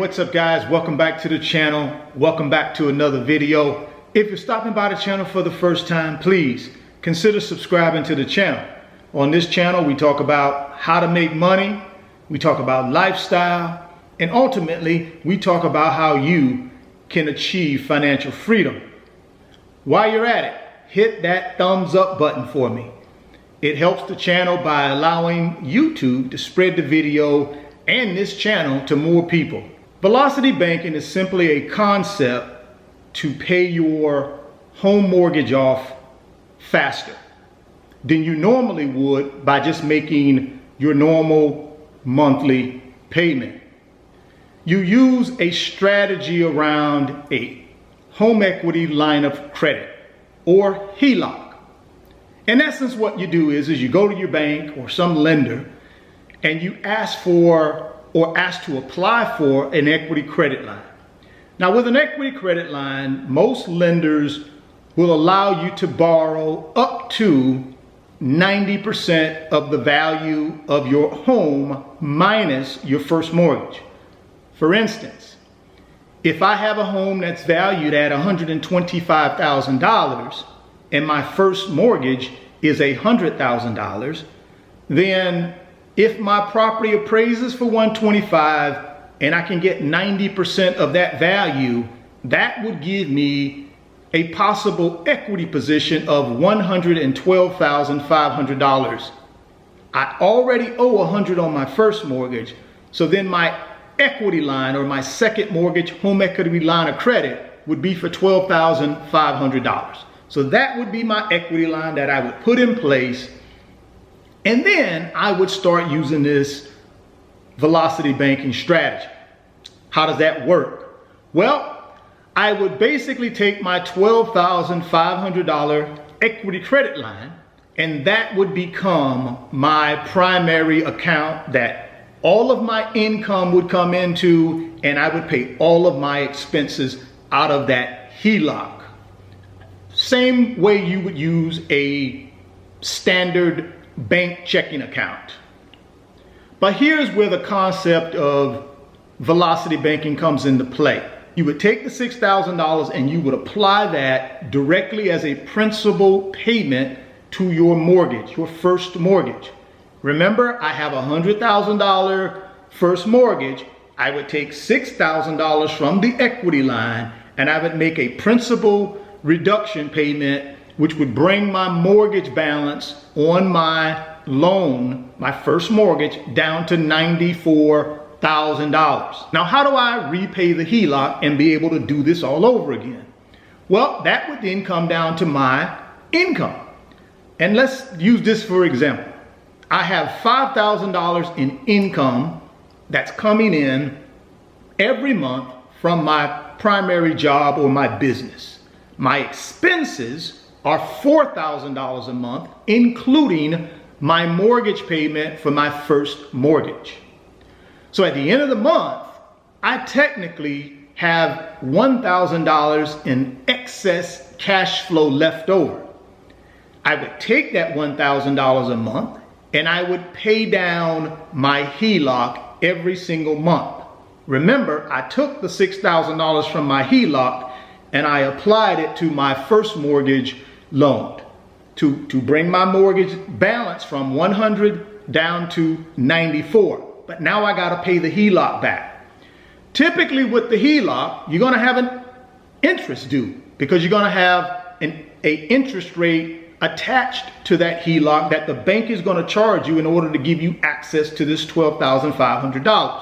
What's up, guys? Welcome back to the channel. Welcome back to another video. If you're stopping by the channel for the first time, please consider subscribing to the channel. On this channel, we talk about how to make money, we talk about lifestyle, and ultimately, we talk about how you can achieve financial freedom. While you're at it, hit that thumbs up button for me. It helps the channel by allowing YouTube to spread the video and this channel to more people. Velocity banking is simply a concept to pay your home mortgage off faster than you normally would by just making your normal monthly payment. You use a strategy around a home equity line of credit, or HELOC. In essence, what you do is you go to your bank or some lender and you ask for or asked to apply for an equity credit line. Now, with an equity credit line, most lenders will allow you to borrow up to 90% of the value of your home minus your first mortgage. For instance, if I have a home that's valued at $125,000 and my first mortgage is $100,000, then if my property appraises for $125,000 and I can get 90% of that value, that would give me a possible equity position of $112,500. I already owe $100,000 on my first mortgage, so then my equity line, or my second mortgage home equity line of credit, would be for $12,500. So that would be my equity line that I would put in place. And then I would start using this velocity banking strategy. How does that work? Well, I would basically take my $12,500 equity credit line, and that would become my primary account that all of my income would come into, and I would pay all of my expenses out of that HELOC. Same way you would use a standard bank checking account. But here's where the concept of velocity banking comes into play. You would take the $6,000 and you would apply that directly as a principal payment to your mortgage, your first mortgage. Remember, I have a $100,000 first mortgage. I would take $6,000 from the equity line and I would make a principal reduction payment, which would bring my mortgage balance on my loan, my first mortgage, down to $94,000. Now, how do I repay the HELOC and be able to do this all over again? Well, that would then come down to my income. And let's use this for example. I have $5,000 in income that's coming in every month from my primary job or my business. My expenses are $4,000 a month, including my mortgage payment for my first mortgage. So at the end of the month, I technically have $1,000 in excess cash flow left over. I would take that $1,000 a month and I would pay down my HELOC every single month. Remember, I took the $6,000 from my HELOC and I applied it to my first mortgage loan to bring my mortgage balance from 100 down to 94. But now I got to pay the HELOC back. Typically with the HELOC, you're going to have an interest due because you're going to have an interest rate attached to that HELOC that the bank is going to charge you in order to give you access to this $12,500.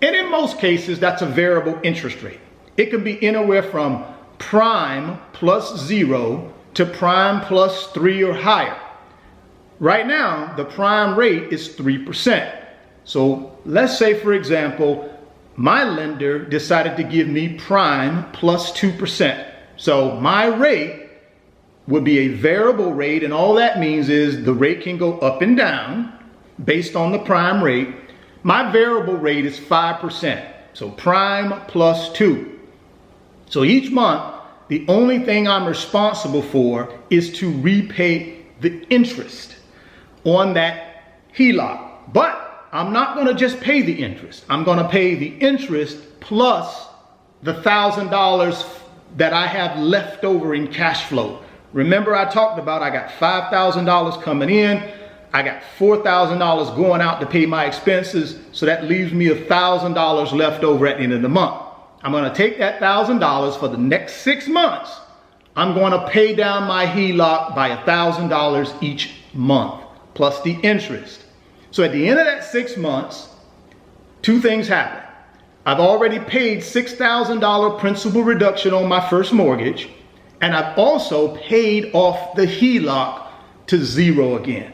And in most cases, that's a variable interest rate. It can be anywhere from prime plus 0 to prime plus 3 or higher. Right now, the prime rate is 3%. So let's say, for example, my lender decided to give me prime plus 2%. So my rate would be a variable rate, and all that means is the rate can go up and down based on the prime rate. My variable rate is 5%. So prime plus 2. So each month, the only thing I'm responsible for is to repay the interest on that HELOC. But I'm not going to just pay the interest. I'm going to pay the interest plus the $1,000 that I have left over in cash flow. Remember I talked about I got $5,000 coming in, I got $4,000 going out to pay my expenses, so that leaves me $1,000 left over at the end of the month. I'm going to take that $1,000 for the next 6 months. I'm going to pay down my HELOC by $1,000 each month, plus the interest. So at the end of that 6 months, two things happen. I've already paid $6,000 principal reduction on my first mortgage, and I've also paid off the HELOC to zero again.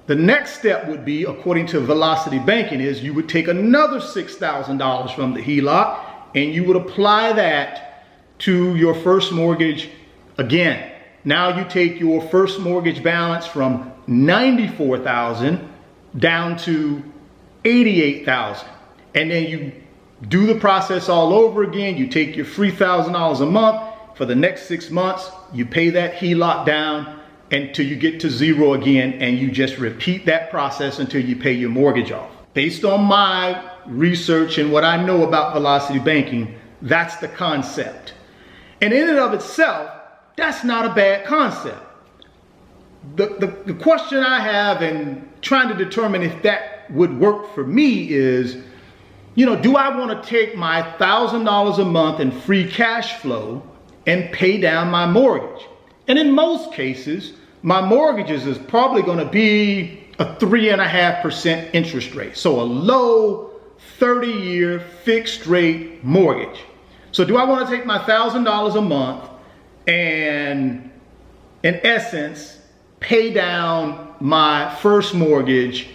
The next step would be, according to Velocity Banking, is you would take another $6,000 from the HELOC and you would apply that to your first mortgage again. Now you take your first mortgage balance from $94,000 down to $88,000, and then you do the process all over again. You take your $3,000 a month for the next 6 months, you pay that HELOC down until you get to zero again, and you just repeat that process until you pay your mortgage off. Based on my research and what I know about Velocity Banking, that's the concept. And in and of itself, that's not a bad concept. The question I have in trying to determine if that would work for me is, do I want to take my $1,000 a month in free cash flow and pay down my mortgage? And in most cases, my mortgages is probably going to be a 3.5% interest rate. So a low 30-year fixed rate mortgage. So do I want to take my $1,000 a month and, in essence, pay down my first mortgage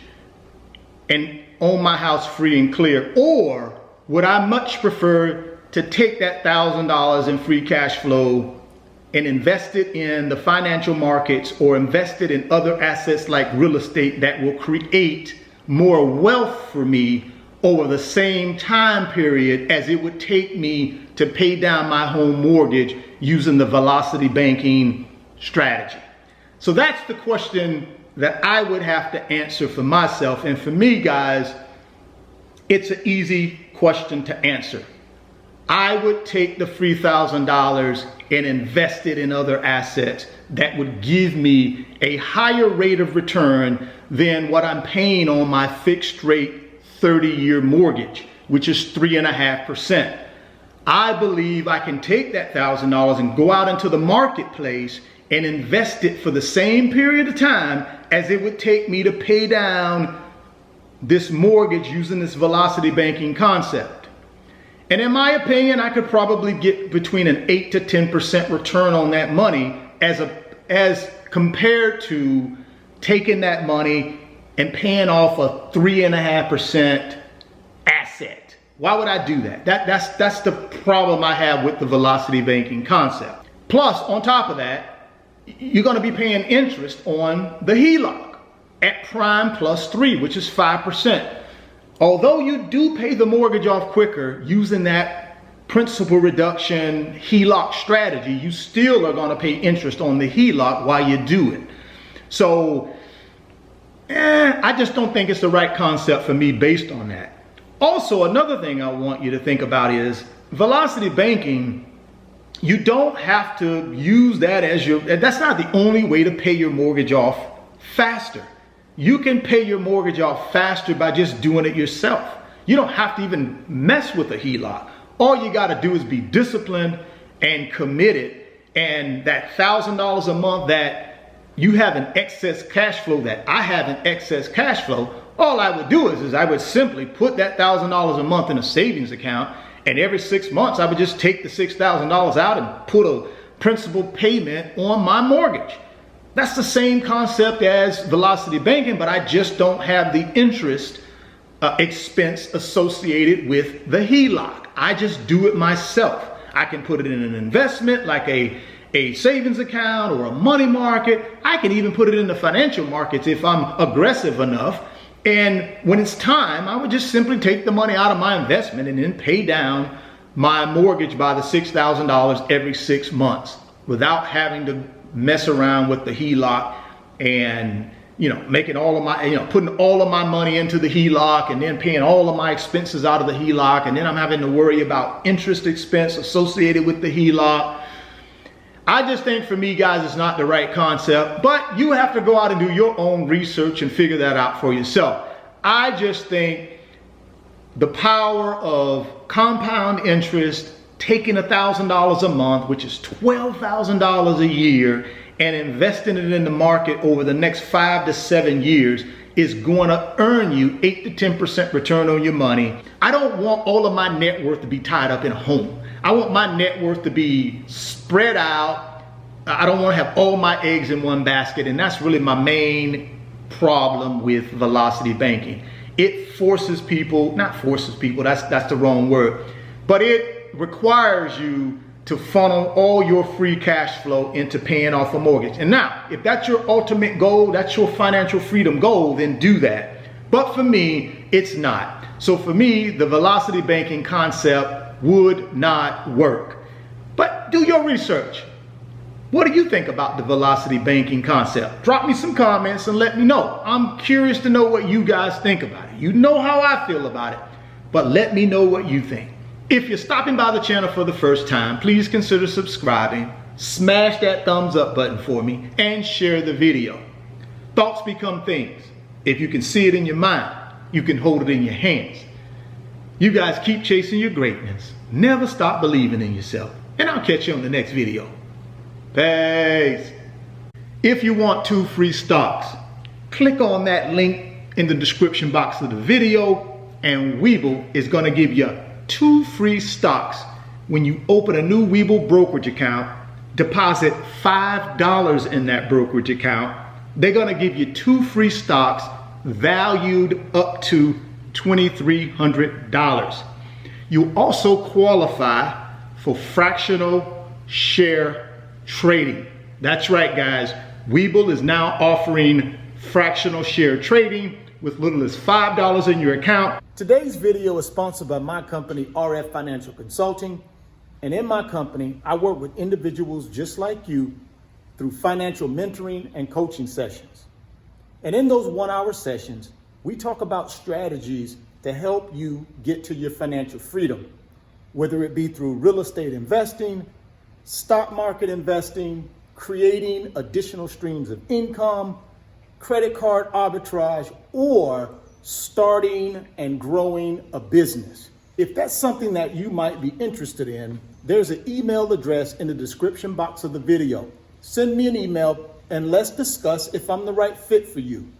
and own my house free and clear? Or would I much prefer to take that $1,000 in free cash flow and invest it in the financial markets, or invest it in other assets like real estate that will create more wealth for me over the same time period as it would take me to pay down my home mortgage using the Velocity Banking strategy? So that's the question that I would have to answer for myself. And for me, guys, it's an easy question to answer. I would take the $3,000 and invest it in other assets that would give me a higher rate of return than what I'm paying on my fixed rate 30-year mortgage, which is 3.5%. I believe I can take that $1,000 and go out into the marketplace and invest it for the same period of time as it would take me to pay down this mortgage using this Velocity Banking concept. And in my opinion, I could probably get between an 8 to 10% return on that money as compared to taking that money and paying off a 3.5% asset. Why would I do that? That's the problem I have with the Velocity Banking concept. Plus, on top of that, you're going to be paying interest on the HELOC at prime plus 3, which is 5%. Although you do pay the mortgage off quicker using that principal reduction HELOC strategy, you still are going to pay interest on the HELOC while you do it. So, I just don't think it's the right concept for me based on that. Also, another thing I want you to think about is Velocity Banking. You don't have to use that as that's not the only way to pay your mortgage off faster. You can pay your mortgage off faster by just doing it yourself. You don't have to even mess with a HELOC. All you got to do is be disciplined and committed. And that $1,000 a month that you have an excess cash flow, that I have an excess cash flow, all I would do is I would simply put that $1,000 a month in a savings account, and every 6 months I would just take the $6,000 out and put a principal payment on my mortgage. That's the same concept as Velocity Banking, but I just don't have the interest expense associated with the HELOC. I just do it myself. I can put it in an investment like a savings account or a money market. I can even put it in the financial markets if I'm aggressive enough. And when it's time, I would just simply take the money out of my investment and then pay down my mortgage by the $6,000 every 6 months without having to mess around with the HELOC and making all of my, putting all of my money into the HELOC and then paying all of my expenses out of the HELOC. And then I'm having to worry about interest expense associated with the HELOC. I just think for me, guys, it's not the right concept, but you have to go out and do your own research and figure that out for yourself. I just think the power of compound interest, taking $1,000 a month, which is $12,000 a year, and investing it in the market over the next 5 to 7 years is going to earn you 8 to 10% return on your money. I don't want all of my net worth to be tied up in a home. I want my net worth to be spread out. I don't want to have all my eggs in one basket, and that's really my main problem with velocity banking. It forces people, not forces people, that's the wrong word, but it requires you to funnel all your free cash flow into paying off a mortgage. And now, if that's your ultimate goal, that's your financial freedom goal, then do that. But for me, it's not. So for me, the velocity banking concept would not work. But do your research. What do you think about the velocity banking concept? Drop me some comments and let me know. I'm curious to know what you guys think about it. You know how I feel about it, but let me know what you think. If you're stopping by the channel for the first time, please consider subscribing, smash that thumbs up button for me, and share the video. Thoughts become things. If you can see it in your mind, you can hold it in your hands. You guys keep chasing your greatness. Never stop believing in yourself. And I'll catch you on the next video. Peace. If you want 2 free stocks, click on that link in the description box of the video, and Webull is going to give you 2 free stocks when you open a new Webull brokerage account. Deposit $5 in that brokerage account. They're going to give you 2 free stocks valued up to $2,300. You also qualify for fractional share trading. That's right, guys. Webull is now offering fractional share trading with little as $5 in your account. Today's video is sponsored by my company, RF Financial Consulting. And in my company, I work with individuals just like you through financial mentoring and coaching sessions. And in those 1-hour sessions, we talk about strategies to help you get to your financial freedom, whether it be through real estate investing, stock market investing, creating additional streams of income, credit card arbitrage, or starting and growing a business. If that's something that you might be interested in, there's an email address in the description box of the video. Send me an email and let's discuss if I'm the right fit for you.